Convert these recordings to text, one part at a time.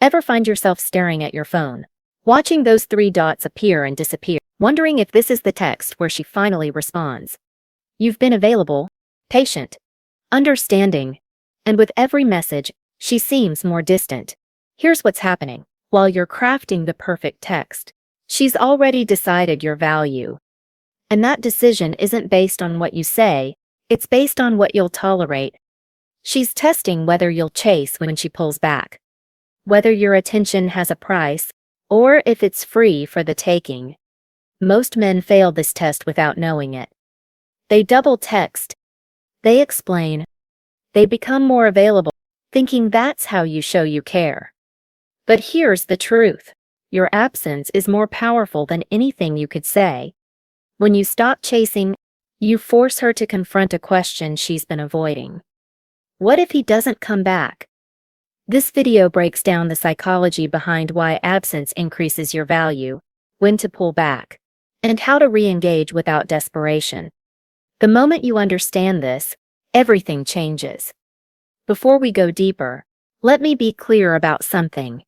Ever find yourself staring at your phone, watching those three dots appear and disappear, wondering if this is the text where she finally responds? You've been available, patient, understanding, and with every message, she seems more distant. Here's what's happening. While you're crafting the perfect text, she's already decided your value. And that decision isn't based on what you say, it's based on what you'll tolerate. She's testing whether you'll chase when she pulls back, whether your attention has a price, or if it's free for the taking. Most men fail this test without knowing it. They double text, they explain, they become more available, thinking that's how you show you care. But here's the truth. Your absence is more powerful than anything you could say. When you stop chasing, you force her to confront a question she's been avoiding. What if he doesn't come back? This video breaks down the psychology behind why absence increases your value, when to pull back, and how to re-engage without desperation. The moment you understand this, everything changes. Before we go deeper, let me be clear about something.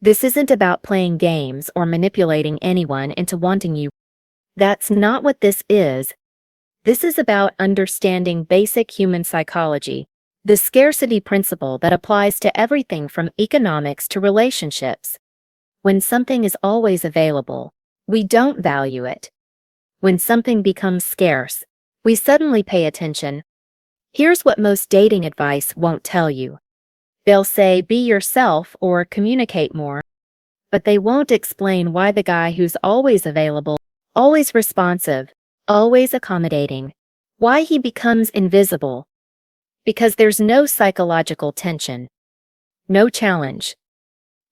This isn't about playing games or manipulating anyone into wanting you. That's not what this is. This is about understanding basic human psychology, the scarcity principle that applies to everything from economics to relationships. When something is always available, we don't value it. When something becomes scarce, we suddenly pay attention. Here's what most dating advice won't tell you. They'll say be yourself or communicate more, but they won't explain why the guy who's always available, always responsive, always accommodating, why he becomes invisible. Because there's no psychological tension, no challenge,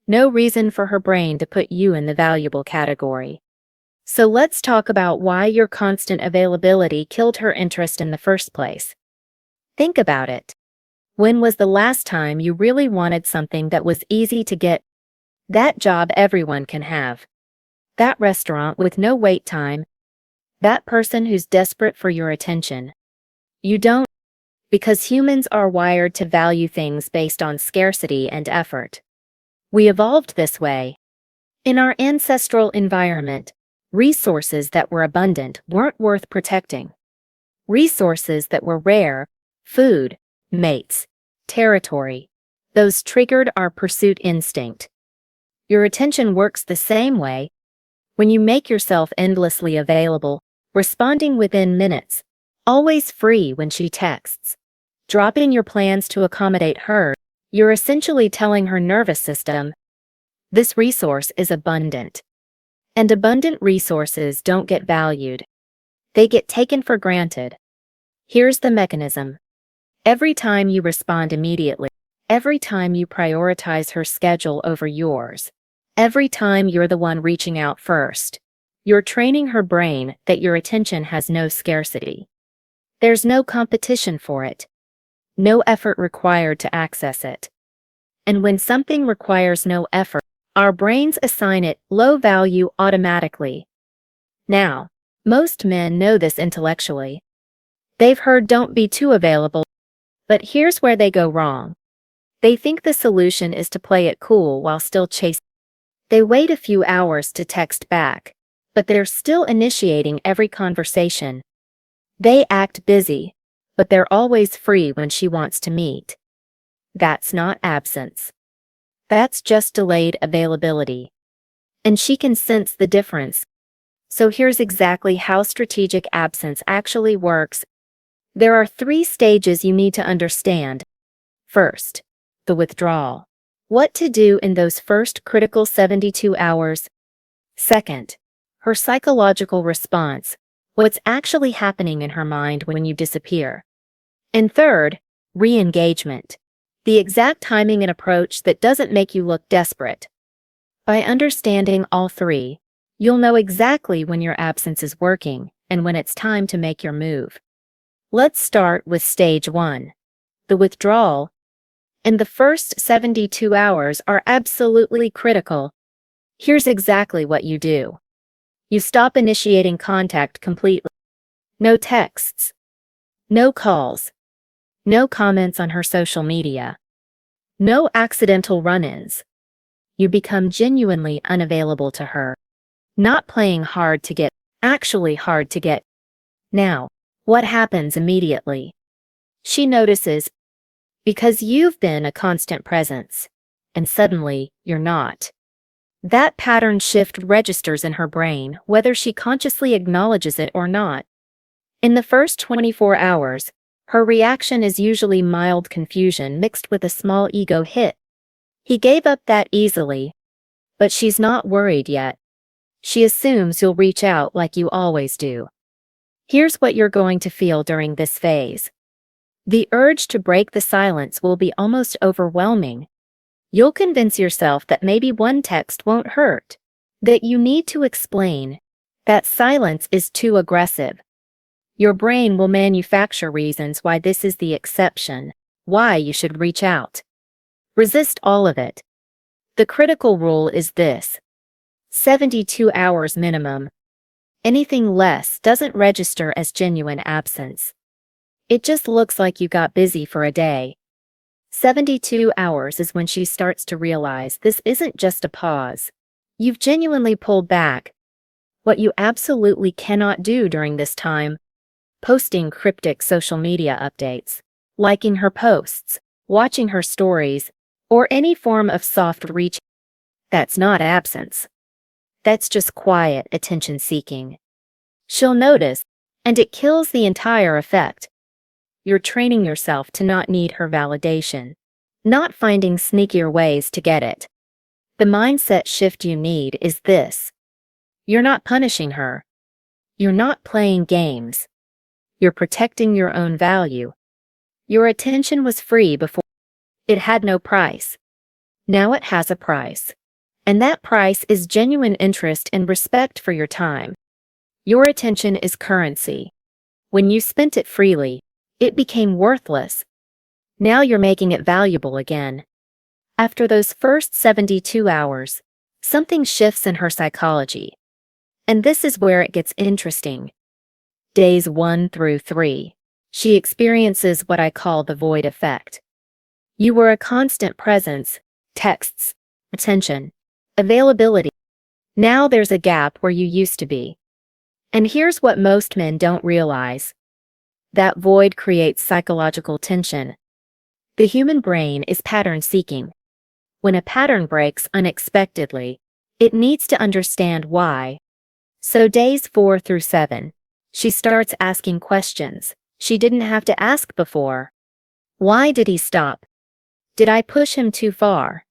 no reason for her brain to put you in the valuable category. So let's talk about why your constant availability killed her interest in the first place. Think about it. When was the last time you really wanted something that was easy to get? That job everyone can have. That restaurant with no wait time. That person who's desperate for your attention. You don't, because humans are wired to value things based on scarcity and effort. We evolved this way. In our ancestral environment, resources that were abundant weren't worth protecting. Resources that were rare, food, mates, territory, those triggered our pursuit instinct. Your attention works the same way. When you make yourself endlessly available, responding within minutes, always free when she texts, dropping your plans to accommodate her, you're essentially telling her nervous system, this resource is abundant. And abundant resources don't get valued. They get taken for granted. Here's the mechanism. Every time you respond immediately, every time you prioritize her schedule over yours, every time you're the one reaching out first, you're training her brain that your attention has no scarcity. There's no competition for it. No effort required to access it. And when something requires no effort, our brains assign it low value automatically. Now, most men know this intellectually. They've heard don't be too available, but here's where they go wrong. They think the solution is to play it cool while still chasing. They wait a few hours to text back, but they're still initiating every conversation. They act busy, but they're always free when she wants to meet. That's not absence. That's just delayed availability. And she can sense the difference. So here's exactly how strategic absence actually works. There are 3 stages you need to understand. First, the withdrawal. What to do in those first critical 72 hours. Second, her psychological response. What's actually happening in her mind when you disappear. And third, re-engagement. The exact timing and approach that doesn't make you look desperate. By understanding all 3, you'll know exactly when your absence is working and when it's time to make your move. Let's start with stage 1, the withdrawal. And the first 72 hours are absolutely critical. Here's exactly what you do. You stop initiating contact completely. No texts. No calls. No comments on her social media. No accidental run-ins. You become genuinely unavailable to her. Not playing hard to get, actually hard to get. Now, what happens immediately? She notices, because you've been a constant presence, and suddenly, you're not. That pattern shift registers in her brain, whether she consciously acknowledges it or not. In the first 24 hours, her reaction is usually mild confusion mixed with a small ego hit. He gave up that easily. But she's not worried yet. She assumes you'll reach out like you always do. Here's what you're going to feel during this phase. The urge to break the silence will be almost overwhelming. You'll convince yourself that maybe one text won't hurt, that you need to explain, that silence is too aggressive. Your brain will manufacture reasons why this is the exception, why you should reach out. Resist all of it. The critical rule is this: 72 hours minimum. Anything less doesn't register as genuine absence. It just looks like you got busy for a day. 72 hours is when she starts to realize this isn't just a pause. You've genuinely pulled back. What you absolutely cannot do during this time: posting cryptic social media updates, liking her posts, watching her stories, or any form of soft reach. That's not absence. That's just quiet attention seeking. She'll notice, and it kills the entire effect. You're training yourself to not need her validation, not finding sneakier ways to get it. The mindset shift you need is this: you're not punishing her. You're not playing games. You're protecting your own value. Your attention was free before. It had no price. Now it has a price. And that price is genuine interest and respect for your time. Your attention is currency. When you spent it freely, it became worthless. Now you're making it valuable again. After those first 72 hours, something shifts in her psychology. And this is where it gets interesting. Days 1 through 3, she experiences what I call the void effect. You were a constant presence, texts, attention, availability. Now there's a gap where you used to be. And here's what most men don't realize. That void creates psychological tension. The human brain is pattern-seeking. When a pattern breaks unexpectedly, it needs to understand why. So days 4 through 7, she starts asking questions she didn't have to ask before. Why did he stop? Did I push him too far?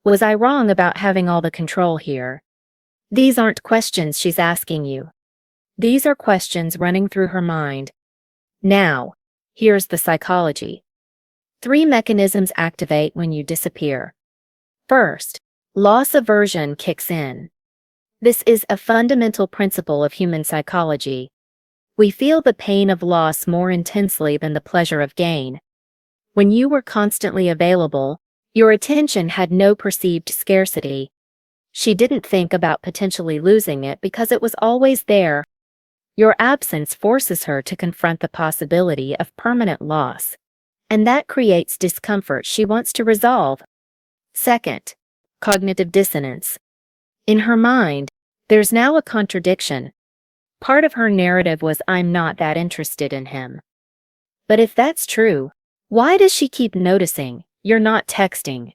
Was I wrong about having all the control here? These aren't questions she's asking you. These are questions running through her mind. Now, here's the psychology. 3 mechanisms activate when you disappear. First, loss aversion kicks in. This is a fundamental principle of human psychology. We feel the pain of loss more intensely than the pleasure of gain. When you were constantly available, your attention had no perceived scarcity. She didn't think about potentially losing it because it was always there. Your absence forces her to confront the possibility of permanent loss, and that creates discomfort she wants to resolve. Second, cognitive dissonance. In her mind, there's now a contradiction. Part of her narrative was, I'm not that interested in him. But if that's true, why does she keep noticing you're not texting?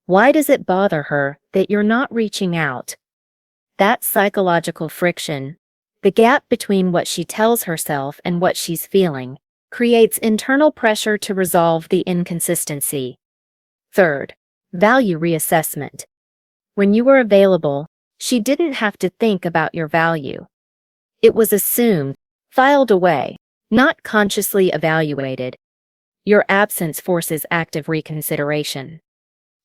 Why does it bother her that you're not reaching out? That psychological friction, the gap between what she tells herself and what she's feeling, creates internal pressure to resolve the inconsistency. Third, value reassessment. When you were available, she didn't have to think about your value. It was assumed, filed away, not consciously evaluated. Your absence forces active reconsideration.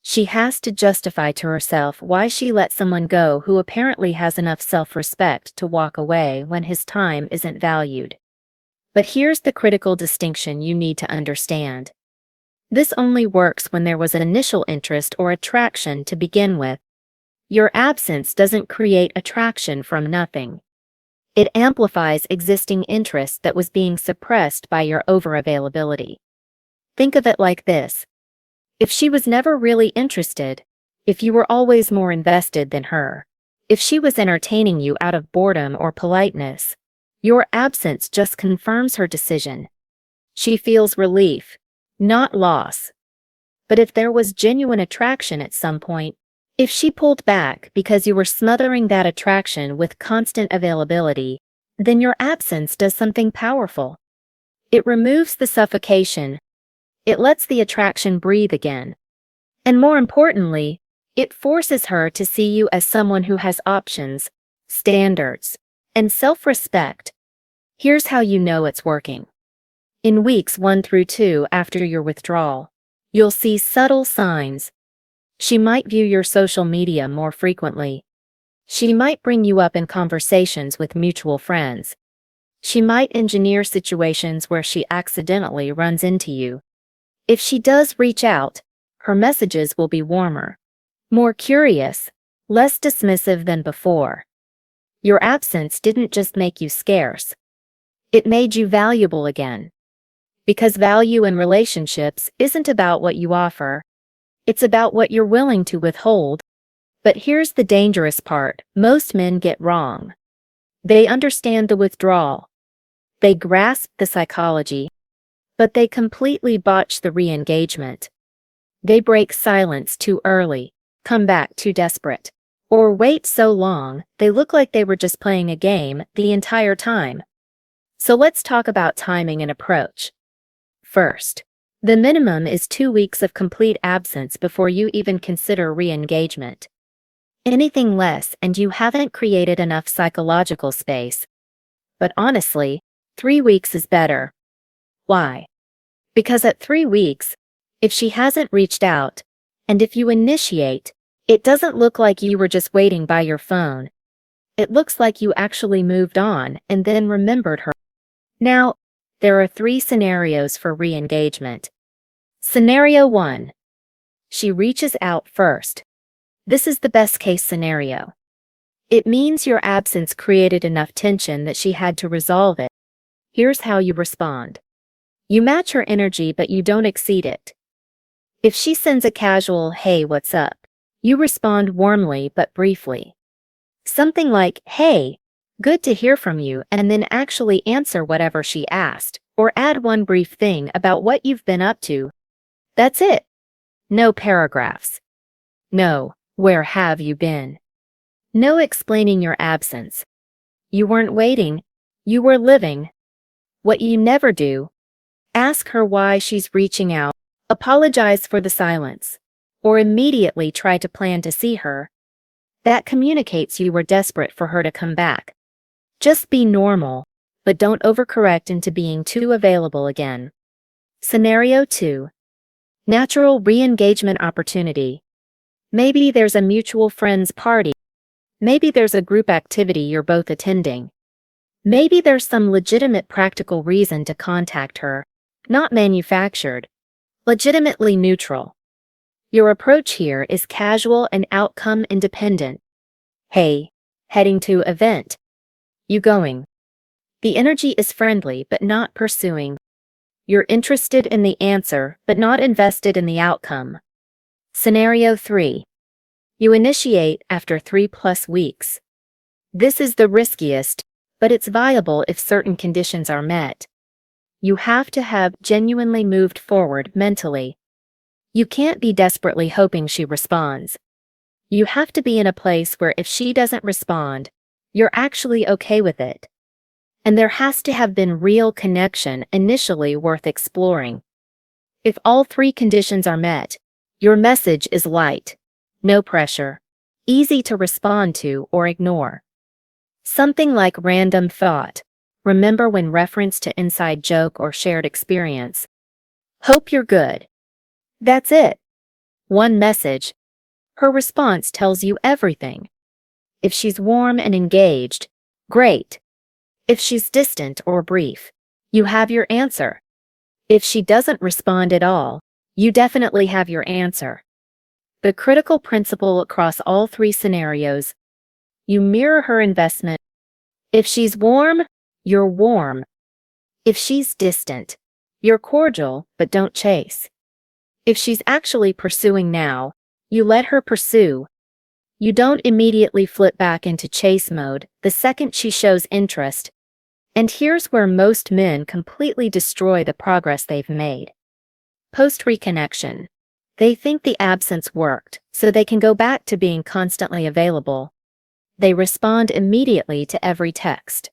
She has to justify to herself why she let someone go who apparently has enough self-respect to walk away when his time isn't valued. But here's the critical distinction you need to understand. This only works when there was an initial interest or attraction to begin with. Your absence doesn't create attraction from nothing. It amplifies existing interest that was being suppressed by your overavailability. Think of it like this. If she was never really interested, if you were always more invested than her, if she was entertaining you out of boredom or politeness, your absence just confirms her decision. She feels relief, not loss. But if there was genuine attraction at some point, if she pulled back because you were smothering that attraction with constant availability, then your absence does something powerful. It removes the suffocation. It lets the attraction breathe again. And more importantly, it forces her to see you as someone who has options, standards, and self-respect. Here's how you know it's working. In weeks 1 through 2 after your withdrawal, you'll see subtle signs. She might view your social media more frequently. She might bring you up in conversations with mutual friends. She might engineer situations where she accidentally runs into you. If she does reach out, her messages will be warmer, more curious, less dismissive than before. Your absence didn't just make you scarce. It made you valuable again. Because value in relationships isn't about what you offer. It's about what you're willing to withhold. But here's the dangerous part most men get wrong. They understand the withdrawal. They grasp the psychology. But they completely botch the re-engagement. They break silence too early, come back too desperate, or wait so long they look like they were just playing a game the entire time. So let's talk about timing and approach. First, the minimum is 2 weeks of complete absence before you even consider re-engagement. Anything less and you haven't created enough psychological space. But honestly, 3 weeks is better. Why? Because at 3 weeks, if she hasn't reached out, and if you initiate, it doesn't look like you were just waiting by your phone. It looks like you actually moved on and then remembered her. Now, there are 3 scenarios for re-engagement. Scenario 1. She reaches out first. This is the best-case scenario. It means your absence created enough tension that she had to resolve it. Here's how you respond. You match her energy, but you don't exceed it. If she sends a casual, "Hey, what's up?" you respond warmly but briefly. Something like, "Hey, good to hear from you," and then actually answer whatever she asked, or add one brief thing about what you've been up to. That's it. No paragraphs. No, "Where have you been?" No explaining your absence. You weren't waiting, you were living. What you never do, ask her why she's reaching out, apologize for the silence, or immediately try to plan to see her. That communicates you were desperate for her to come back. Just be normal, but don't overcorrect into being too available again. Scenario 2. Natural re-engagement opportunity. Maybe there's a mutual friends party. Maybe there's a group activity you're both attending. Maybe there's some legitimate practical reason to contact her, not manufactured, legitimately neutral. Your approach here is casual and outcome independent. Hey, heading to event. You going? The energy is friendly but not pursuing. You're interested in the answer but not invested in the outcome. Scenario 3. You initiate after 3+ weeks. This is the riskiest, but it's viable if certain conditions are met. You have to have genuinely moved forward mentally. You can't be desperately hoping she responds. You have to be in a place where if she doesn't respond, you're actually okay with it. And there has to have been real connection initially worth exploring. If all 3 conditions are met, your message is light, no pressure, easy to respond to or ignore. Something like random thought. Remember when reference to inside joke or shared experience. Hope you're good. That's it. One message. Her response tells you everything. If she's warm and engaged, great. If she's distant or brief, you have your answer. If she doesn't respond at all, you definitely have your answer. The critical principle across all 3 scenarios. You mirror her investment. If she's warm, you're warm. If she's distant, you're cordial but don't chase. If she's actually pursuing now, You let her pursue. You don't immediately flip back into chase mode the second she shows interest. And here's where most men completely destroy the progress they've made. Post-reconnection. They think the absence worked, so they can go back to being constantly available. They respond immediately to every text.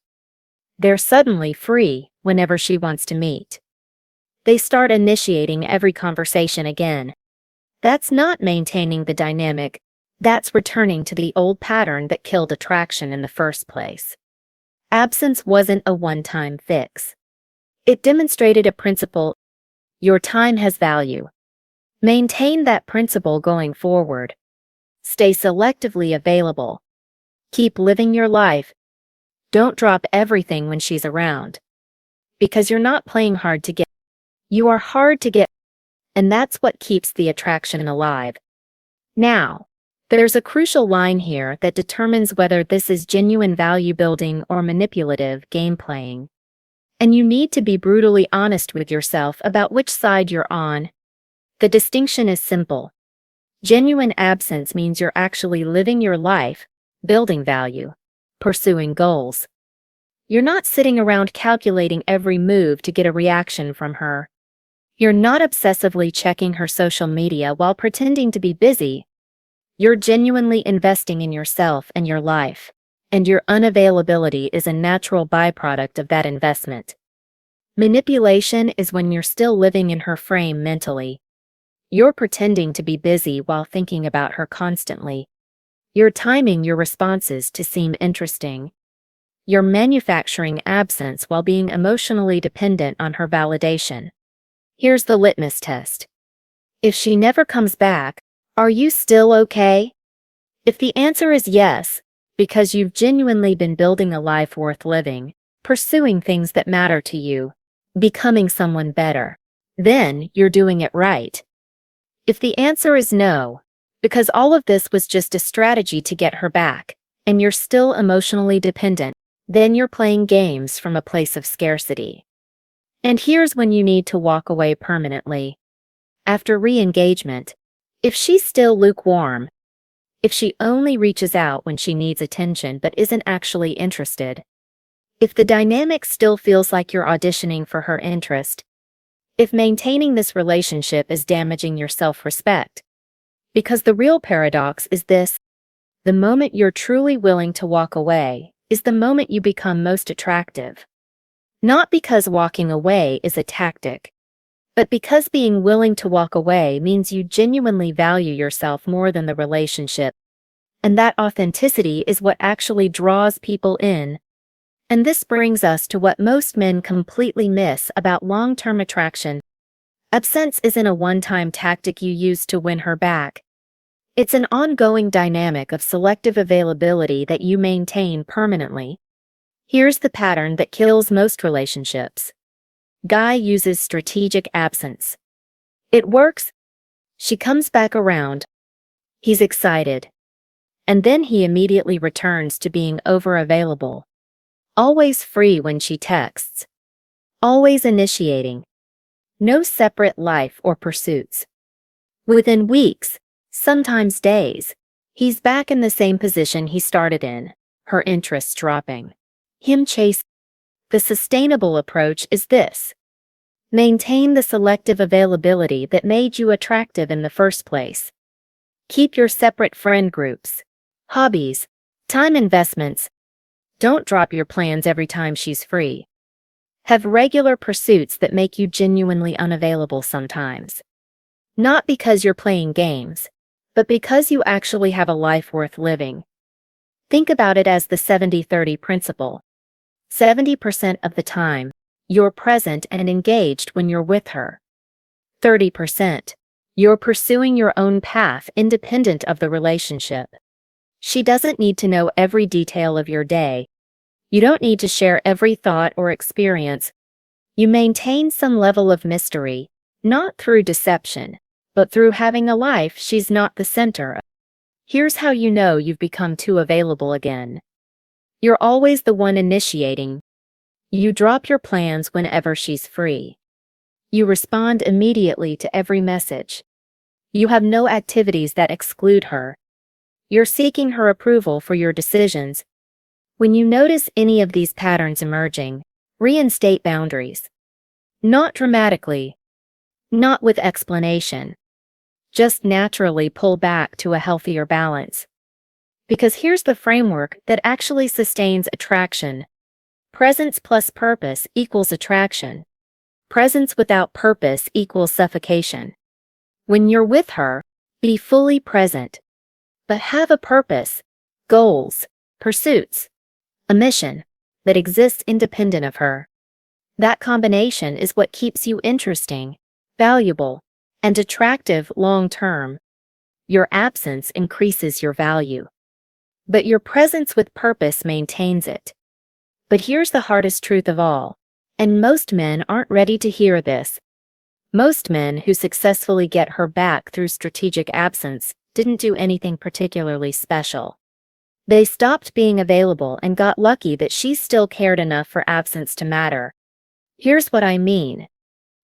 They're suddenly free whenever she wants to meet. They start initiating every conversation again. That's not maintaining the dynamic. That's returning to the old pattern that killed attraction in the first place. Absence wasn't a one-time fix. It demonstrated a principle. Your time has value. Maintain that principle going forward. Stay selectively available. Keep living your life. Don't drop everything when she's around. Because you're not playing hard to get. You are hard to get, and that's what keeps the attraction alive. Now, there's a crucial line here that determines whether this is genuine value building or manipulative game playing. And you need to be brutally honest with yourself about which side you're on. The distinction is simple. Genuine absence means you're actually living your life, building value, pursuing goals. You're not sitting around calculating every move to get a reaction from her. You're not obsessively checking her social media while pretending to be busy. You're genuinely investing in yourself and your life, and your unavailability is a natural byproduct of that investment. Manipulation is when you're still living in her frame mentally. You're pretending to be busy while thinking about her constantly. You're timing your responses to seem interesting. You're manufacturing absence while being emotionally dependent on her validation. Here's the litmus test. If she never comes back, are you still okay? If the answer is yes, because you've genuinely been building a life worth living, pursuing things that matter to you, becoming someone better, then you're doing it right. If the answer is no, because all of this was just a strategy to get her back, and you're still emotionally dependent, then you're playing games from a place of scarcity. And here's when you need to walk away permanently. After re-engagement, if she's still lukewarm, if she only reaches out when she needs attention but isn't actually interested, if the dynamic still feels like you're auditioning for her interest, if maintaining this relationship is damaging your self-respect. Because the real paradox is this: the moment you're truly willing to walk away is the moment you become most attractive. Not because walking away is a tactic, but because being willing to walk away means you genuinely value yourself more than the relationship. And that authenticity is what actually draws people in. And this brings us to what most men completely miss about long-term attraction. Absence isn't a one-time tactic you use to win her back. It's an ongoing dynamic of selective availability that you maintain permanently. Here's the pattern that kills most relationships. Guy uses strategic absence. It works. She comes back around. He's excited. And then he immediately returns to being over-available. Always free when she texts. Always initiating. No separate life or pursuits. Within weeks, sometimes days, he's back in the same position he started in, her interest dropping. Him chase. The sustainable approach is this. Maintain the selective availability that made you attractive in the first place. Keep your separate friend groups, hobbies, time investments. Don't drop your plans every time she's free. Have regular pursuits that make you genuinely unavailable sometimes. Not because you're playing games, but because you actually have a life worth living. Think about it as the 70-30 principle. 70% of the time, you're present and engaged when you're with her. 30%, you're pursuing your own path independent of the relationship. She doesn't need to know every detail of your day. You don't need to share every thought or experience. You maintain some level of mystery, not through deception, but through having a life she's not the center of. Here's how you know you've become too available again. You're always the one initiating. You drop your plans whenever she's free. You respond immediately to every message. You have no activities that exclude her. You're seeking her approval for your decisions. When you notice any of these patterns emerging, reinstate boundaries. Not dramatically, not with explanation. Just naturally pull back to a healthier balance. Because here's the framework that actually sustains attraction. Presence plus purpose equals attraction. Presence without purpose equals suffocation. When you're with her, be fully present. But have a purpose, goals, pursuits, a mission that exists independent of her. That combination is what keeps you interesting, valuable, and attractive long-term. Your absence increases your value, but your presence with purpose maintains it. But here's the hardest truth of all, and most men aren't ready to hear this. Most men who successfully get her back through strategic absence didn't do anything particularly special. They stopped being available and got lucky that she still cared enough for absence to matter. Here's what I mean.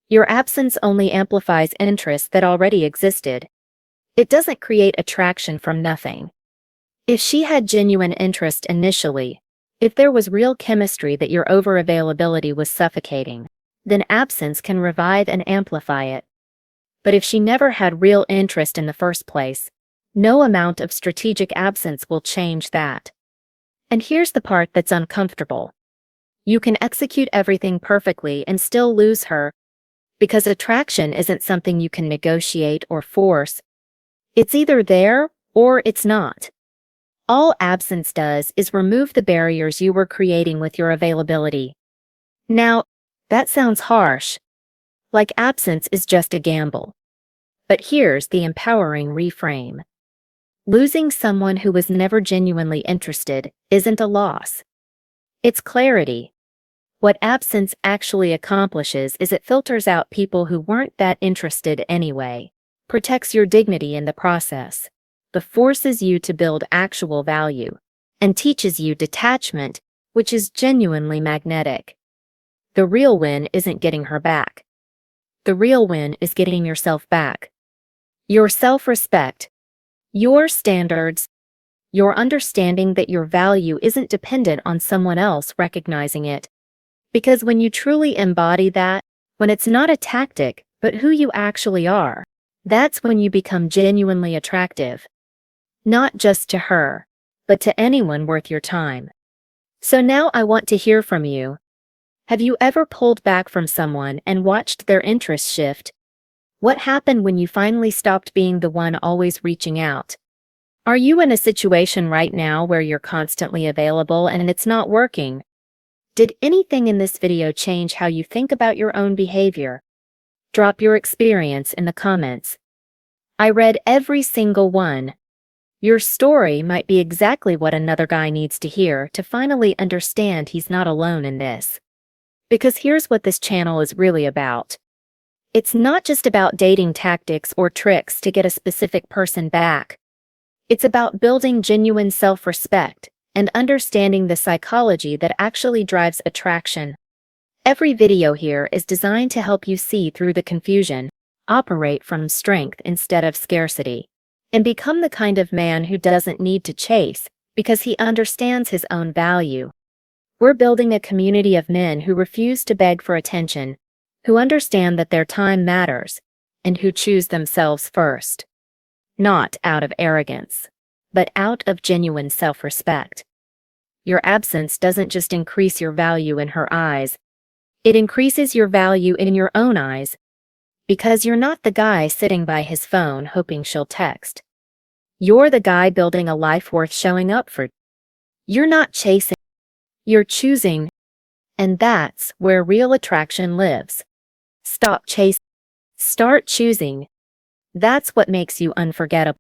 Your absence only amplifies interest that already existed. It doesn't create attraction from nothing. If she had genuine interest initially, if there was real chemistry that your over-availability was suffocating, then absence can revive and amplify it. But if she never had real interest in the first place, no amount of strategic absence will change that. And here's the part that's uncomfortable. You can execute everything perfectly and still lose her, because attraction isn't something you can negotiate or force. It's either there or it's not. All absence does is remove the barriers you were creating with your availability. Now, that sounds harsh. Like absence is just a gamble. But here's the empowering reframe. Losing someone who was never genuinely interested isn't a loss. It's clarity. What absence actually accomplishes is it filters out people who weren't that interested anyway, protects your dignity in the process, but forces you to build actual value, and teaches you detachment, which is genuinely magnetic. The real win isn't getting her back. The real win is getting yourself back. Your self-respect, your standards, your understanding that your value isn't dependent on someone else recognizing it. Because when you truly embody that, when it's not a tactic, but who you actually are, that's when you become genuinely attractive. Not just to her, but to anyone worth your time. So now I want to hear from you. Have you ever pulled back from someone and watched their interest shift? What happened when you finally stopped being the one always reaching out? Are you in a situation right now where you're constantly available and it's not working? Did anything in this video change how you think about your own behavior? Drop your experience in the comments. I read every single one. Your story might be exactly what another guy needs to hear to finally understand he's not alone in this. Because here's what this channel is really about. It's not just about dating tactics or tricks to get a specific person back. It's about building genuine self-respect and understanding the psychology that actually drives attraction. Every video here is designed to help you see through the confusion, operate from strength instead of scarcity, and become the kind of man who doesn't need to chase because he understands his own value. We're building a community of men who refuse to beg for attention, who understand that their time matters, and who choose themselves first. Not out of arrogance, but out of genuine self-respect. Your absence doesn't just increase your value in her eyes, it increases your value in your own eyes, because you're not the guy sitting by his phone hoping she'll text. You're the guy building a life worth showing up for. You're not chasing, you're choosing, and that's where real attraction lives. Stop chasing, start choosing. That's what makes you unforgettable.